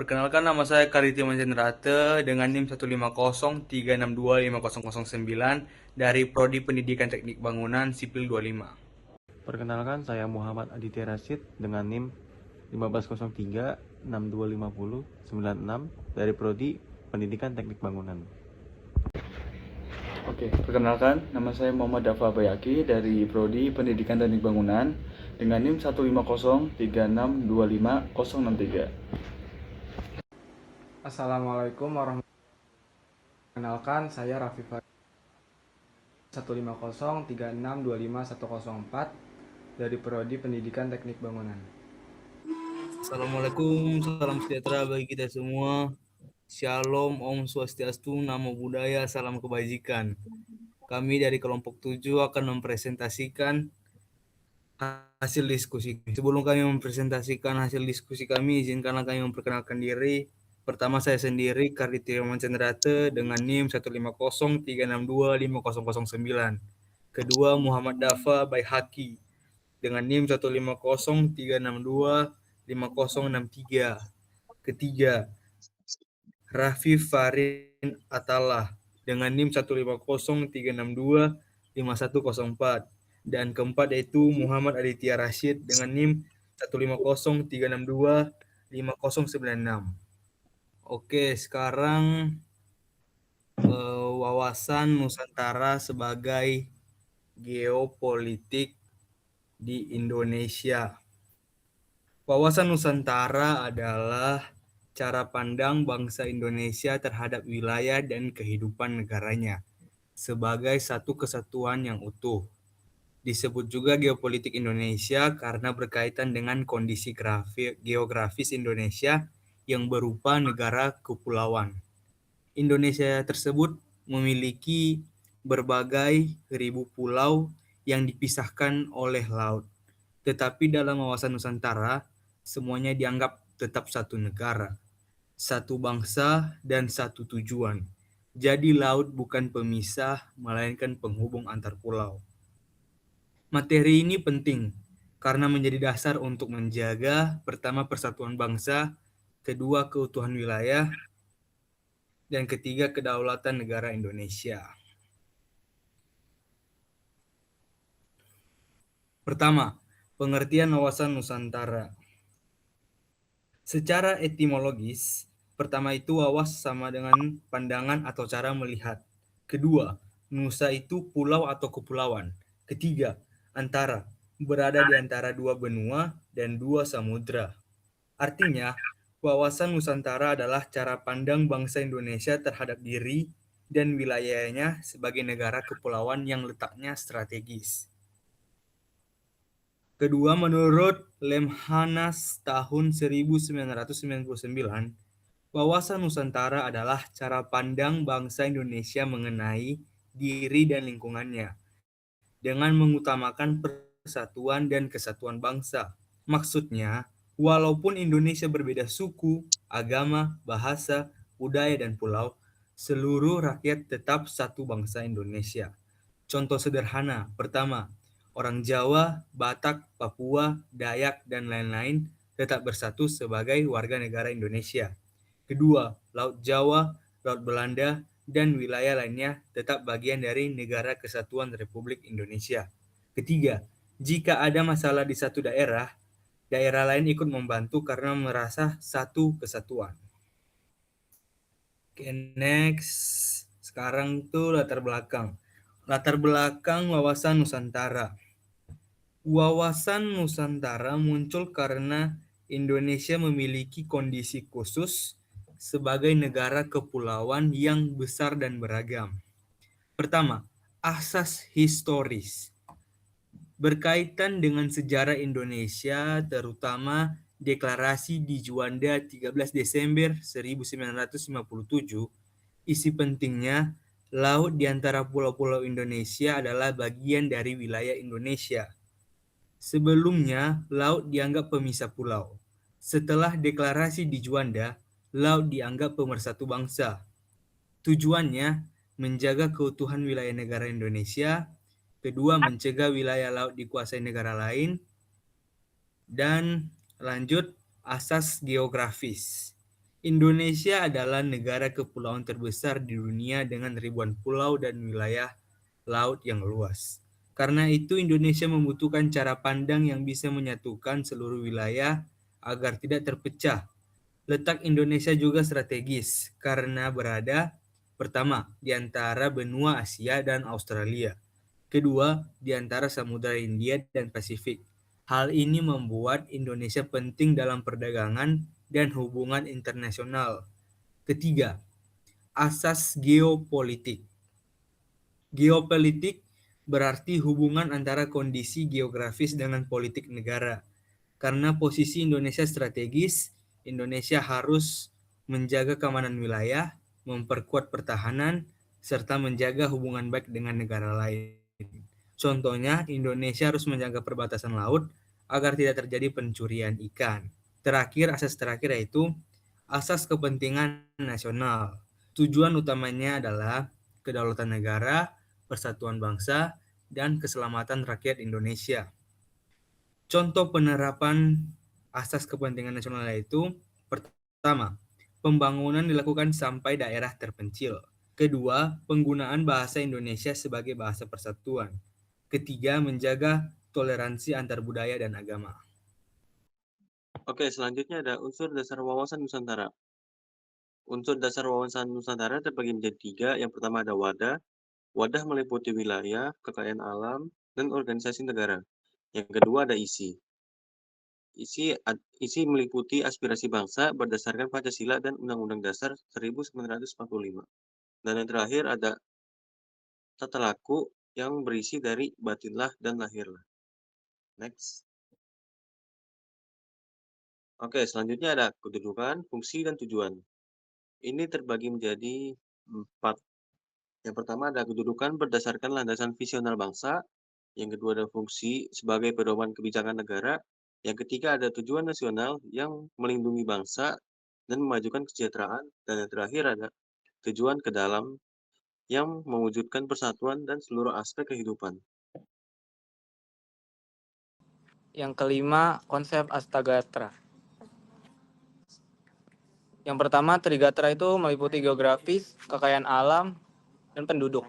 Perkenalkan, nama saya Kariti Manjenrate dengan NIM 15036250009 dari Prodi Pendidikan Teknik Bangunan Sipil 25. Perkenalkan, saya Muhammad Aditya Rashid dengan NIM 1503-6250-96 dari Prodi Pendidikan Teknik Bangunan. Oke, perkenalkan, nama saya Muhammad Dafa Bayaki dari Prodi Pendidikan Teknik Bangunan dengan NIM 15036250063. Assalamualaikum warahmatullahi wabarakatuh. Perkenalkan, saya Raffi Fahri 15036250104 dari Prodi Pendidikan Teknik Bangunan. Assalamualaikum, salam sejahtera bagi kita semua. Shalom, Om Swastiastu, Namo Buddhaya, salam kebajikan. Kami dari kelompok 7 akan mempresentasikan hasil diskusi. Sebelum kami mempresentasikan hasil diskusi kami, izinkanlah kami memperkenalkan diri. Pertama, saya sendiri, Kariti Manjenrate dengan NIM 15036250009. Kedua, Muhammad Dafa Baihaki dengan NIM 15036250063. Ketiga, Raffi Farin Atallah dengan NIM 15036250104. Dan keempat yaitu Muhammad Aditya Rashid dengan NIM 15036250096. Oke, sekarang wawasan Nusantara sebagai geopolitik di Indonesia. Wawasan Nusantara adalah cara pandang bangsa Indonesia terhadap wilayah dan kehidupan negaranya sebagai satu kesatuan yang utuh. Disebut juga geopolitik Indonesia karena berkaitan dengan kondisi geografis Indonesia yang berupa negara kepulauan. Indonesia tersebut memiliki berbagai ribu pulau yang dipisahkan oleh laut. Tetapi dalam wawasan Nusantara, semuanya dianggap tetap satu negara, satu bangsa, dan satu tujuan. Jadi laut bukan pemisah, melainkan penghubung antar pulau. Materi ini penting karena menjadi dasar untuk menjaga pertama persatuan bangsa, kedua keutuhan wilayah, dan ketiga kedaulatan negara Indonesia. Pertama, pengertian wawasan Nusantara. Secara etimologis, pertama itu wawas sama dengan pandangan atau cara melihat. Kedua, nusa itu pulau atau kepulauan. Ketiga, antara, berada di antara dua benua dan dua samudra. Artinya, wawasan Nusantara adalah cara pandang bangsa Indonesia terhadap diri dan wilayahnya sebagai negara kepulauan yang letaknya strategis. Kedua, menurut Lemhanas tahun 1999, wawasan Nusantara adalah cara pandang bangsa Indonesia mengenai diri dan lingkungannya dengan mengutamakan persatuan dan kesatuan bangsa. Maksudnya, walaupun Indonesia berbeda suku, agama, bahasa, budaya, dan pulau, seluruh rakyat tetap satu bangsa Indonesia. Contoh sederhana, pertama, orang Jawa, Batak, Papua, Dayak, dan lain-lain tetap bersatu sebagai warga negara Indonesia. Kedua, Laut Jawa, Laut Belanda, dan wilayah lainnya tetap bagian dari Negara Kesatuan Republik Indonesia. Ketiga, jika ada masalah di satu daerah, daerah lain ikut membantu karena merasa satu kesatuan. Oke, next. Sekarang tuh latar belakang. Latar belakang wawasan Nusantara. Wawasan Nusantara muncul karena Indonesia memiliki kondisi khusus sebagai negara kepulauan yang besar dan beragam. Pertama, asas historis. Berkaitan dengan sejarah Indonesia, terutama Deklarasi di Juanda 13 Desember 1957, isi pentingnya, laut di antara pulau-pulau Indonesia adalah bagian dari wilayah Indonesia. Sebelumnya, laut dianggap pemisah pulau. Setelah deklarasi di Juanda, laut dianggap pemersatu bangsa. Tujuannya, menjaga keutuhan wilayah negara Indonesia. Kedua, mencegah wilayah laut dikuasai negara lain. Dan lanjut, asas geografis. Indonesia adalah negara kepulauan terbesar di dunia dengan ribuan pulau dan wilayah laut yang luas. Karena itu, Indonesia membutuhkan cara pandang yang bisa menyatukan seluruh wilayah agar tidak terpecah. Letak Indonesia juga strategis karena berada pertama di antara benua Asia dan Australia, kedua di antara Samudra Hindia dan Pasifik. Hal ini membuat Indonesia penting dalam perdagangan dan hubungan internasional. Ketiga, asas geopolitik. Geopolitik berarti hubungan antara kondisi geografis dengan politik negara. Karena posisi Indonesia strategis, Indonesia harus menjaga keamanan wilayah, memperkuat pertahanan, serta menjaga hubungan baik dengan negara lain. Contohnya, Indonesia harus menjaga perbatasan laut agar tidak terjadi pencurian ikan. Asas terakhir yaitu asas kepentingan nasional. Tujuan utamanya adalah kedaulatan negara, persatuan bangsa, dan keselamatan rakyat Indonesia. Contoh penerapan asas kepentingan nasional yaitu pertama, pembangunan dilakukan sampai daerah terpencil. Kedua, penggunaan bahasa Indonesia sebagai bahasa persatuan. Ketiga, menjaga toleransi antar budaya dan agama. Oke, selanjutnya ada unsur dasar wawasan Nusantara. Unsur dasar wawasan Nusantara terbagi menjadi 3. Yang pertama ada wadah. Wadah meliputi wilayah, kekayaan alam, dan organisasi negara. Yang kedua ada isi. Isi meliputi aspirasi bangsa berdasarkan Pancasila dan Undang-Undang Dasar 1945. Dan yang terakhir ada tata laku yang berisi dari batinlah dan lahirlah. Next. Oke, selanjutnya ada kedudukan, fungsi, dan tujuan. Ini terbagi menjadi 4. Yang pertama ada kedudukan berdasarkan landasan visional bangsa. Yang kedua ada fungsi sebagai pedoman kebijakan negara. Yang ketiga ada tujuan nasional yang melindungi bangsa dan memajukan kesejahteraan. Dan yang terakhir ada tujuan ke dalam yang mewujudkan persatuan dan seluruh aspek kehidupan. Yang kelima, konsep Astagatra. Yang pertama, Trigatra itu meliputi geografis, kekayaan alam, dan penduduk.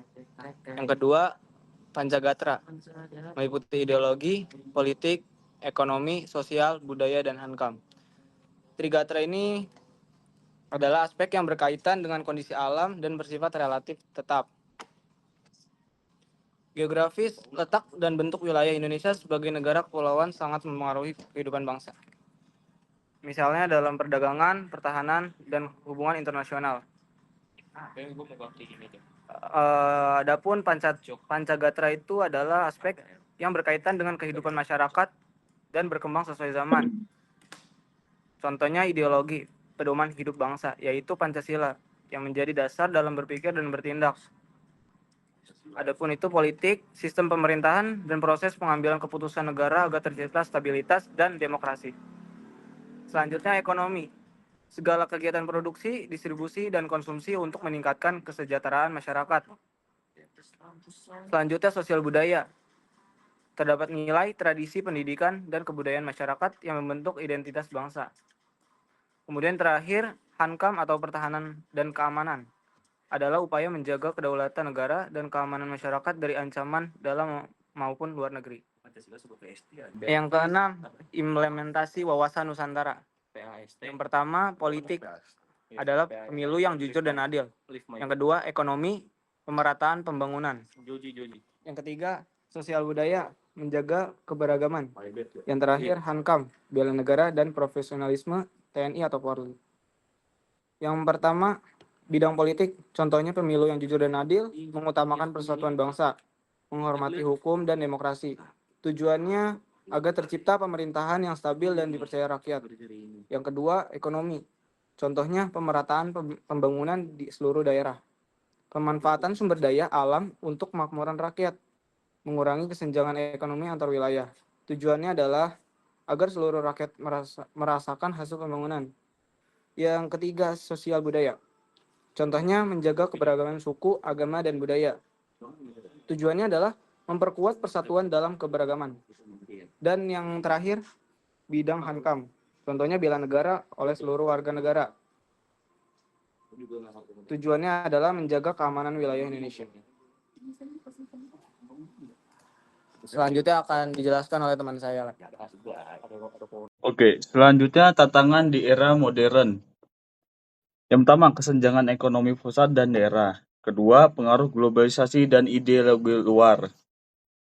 Yang kedua, Pancagatra meliputi ideologi, politik, ekonomi, sosial, budaya, dan hankam. Trigatra ini adalah aspek yang berkaitan dengan kondisi alam dan bersifat relatif tetap. Geografis, letak dan bentuk wilayah Indonesia sebagai negara kepulauan sangat mempengaruhi kehidupan bangsa. Misalnya dalam perdagangan, pertahanan, dan hubungan internasional. Adapun Pancagatra itu adalah aspek yang berkaitan dengan kehidupan masyarakat dan berkembang sesuai zaman. Contohnya ideologi, pedoman hidup bangsa, yaitu Pancasila, yang menjadi dasar dalam berpikir dan bertindak. Adapun itu politik, sistem pemerintahan, dan proses pengambilan keputusan negara agar tercipta stabilitas dan demokrasi. Selanjutnya ekonomi. Segala kegiatan produksi, distribusi, dan konsumsi untuk meningkatkan kesejahteraan masyarakat. Selanjutnya sosial budaya. Terdapat nilai, tradisi, pendidikan, dan kebudayaan masyarakat yang membentuk identitas bangsa. Kemudian terakhir, hankam atau pertahanan dan keamanan adalah upaya menjaga kedaulatan negara dan keamanan masyarakat dari ancaman dalam maupun luar negeri. Yang keenam, implementasi wawasan Nusantara. Yang pertama, politik adalah pemilu yang jujur dan adil. Yang kedua, ekonomi, pemerataan pembangunan. Yang ketiga, sosial budaya, menjaga keberagaman. Yang terakhir, hankam, bela negara dan profesionalisme TNI atau Polri. Yang pertama, bidang politik, contohnya pemilu yang jujur dan adil, mengutamakan persatuan bangsa, menghormati hukum dan demokrasi. Tujuannya agar tercipta pemerintahan yang stabil dan dipercaya rakyat. Yang kedua, ekonomi. Contohnya pemerataan pembangunan di seluruh daerah. Pemanfaatan sumber daya alam untuk kemakmuran rakyat. Mengurangi kesenjangan ekonomi antar wilayah. Tujuannya adalah agar seluruh rakyat merasakan hasil pembangunan. Yang ketiga, sosial budaya. Contohnya menjaga keberagaman suku, agama, dan budaya. Tujuannya adalah memperkuat persatuan dalam keberagaman. Dan yang terakhir, bidang hankam. Contohnya bela negara oleh seluruh warga negara. Tujuannya adalah menjaga keamanan wilayah Indonesia. Selanjutnya akan dijelaskan oleh teman saya. Oke, selanjutnya tantangan di era modern. Yang pertama, kesenjangan ekonomi pusat dan daerah. Kedua, pengaruh globalisasi dan ideologi luar.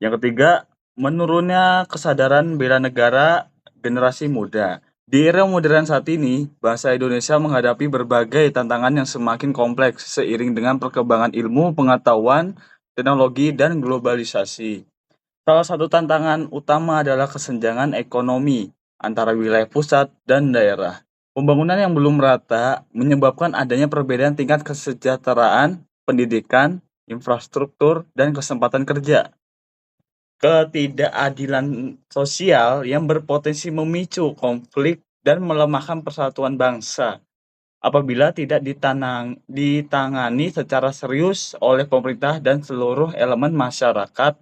Yang ketiga, menurunnya kesadaran bela negara generasi muda. Di era modern saat ini, bangsa Indonesia menghadapi berbagai tantangan yang semakin kompleks seiring dengan perkembangan ilmu, pengetahuan, teknologi, dan globalisasi. Salah satu tantangan utama adalah kesenjangan ekonomi antara wilayah pusat dan daerah. Pembangunan yang belum merata menyebabkan adanya perbedaan tingkat kesejahteraan, pendidikan, infrastruktur, dan kesempatan kerja. Ketidakadilan sosial yang berpotensi memicu konflik dan melemahkan persatuan bangsa apabila tidak ditangani secara serius oleh pemerintah dan seluruh elemen masyarakat.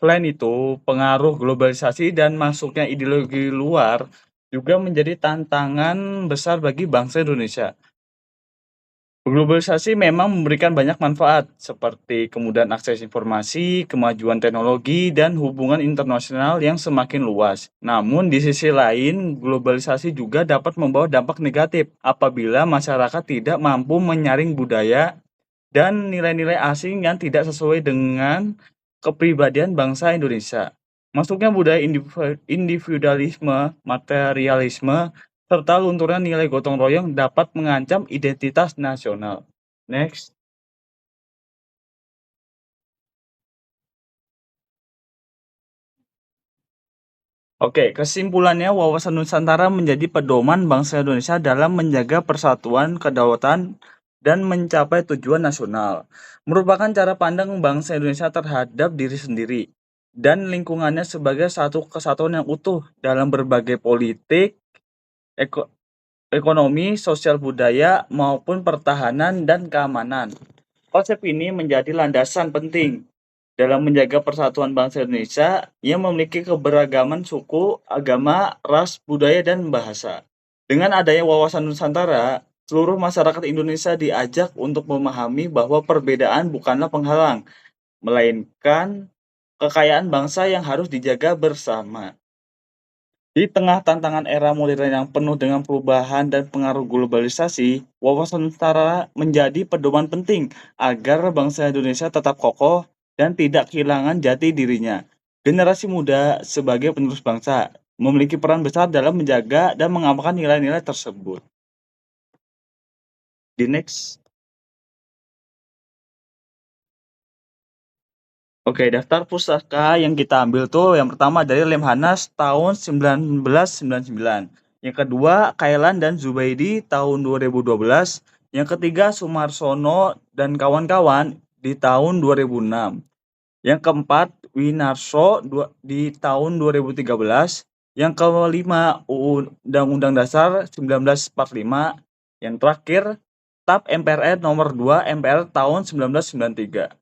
Selain itu, pengaruh globalisasi dan masuknya ideologi luar juga menjadi tantangan besar bagi bangsa Indonesia. Globalisasi memang memberikan banyak manfaat, seperti kemudahan akses informasi, kemajuan teknologi, dan hubungan internasional yang semakin luas. Namun, di sisi lain, globalisasi juga dapat membawa dampak negatif apabila masyarakat tidak mampu menyaring budaya dan nilai-nilai asing yang tidak sesuai dengan kepribadian bangsa Indonesia. Masuknya budaya individualisme, materialisme, serta lunturnya nilai gotong royong dapat mengancam identitas nasional. Next. Oke, kesimpulannya wawasan Nusantara menjadi pedoman bangsa Indonesia dalam menjaga persatuan, kedaulatan, dan mencapai tujuan nasional. Merupakan cara pandang bangsa Indonesia terhadap diri sendiri dan lingkungannya sebagai satu kesatuan yang utuh dalam berbagai politik, ekonomi, sosial budaya, maupun pertahanan dan keamanan. Konsep ini menjadi landasan penting dalam menjaga persatuan bangsa Indonesia yang memiliki keberagaman suku, agama, ras, budaya, dan bahasa. Dengan adanya wawasan Nusantara, seluruh masyarakat Indonesia diajak untuk memahami bahwa perbedaan bukanlah penghalang, melainkan kekayaan bangsa yang harus dijaga bersama. Di tengah tantangan era modern yang penuh dengan perubahan dan pengaruh globalisasi, wawasan Nusantara menjadi pedoman penting agar bangsa Indonesia tetap kokoh dan tidak kehilangan jati dirinya. Generasi muda sebagai penerus bangsa memiliki peran besar dalam menjaga dan mengamalkan nilai-nilai tersebut. Di next. Oke, daftar pustaka yang kita ambil tuh yang pertama dari Lemhanas tahun 1999. Yang kedua, Kailan dan Zubaidi tahun 2012. Yang ketiga, Sumarsono dan kawan-kawan di tahun 2006. Yang keempat, Winarso di tahun 2013. Yang kelima, Undang-Undang Dasar 1945. Yang terakhir, TAP MPR nomor 2 MPR tahun 1993.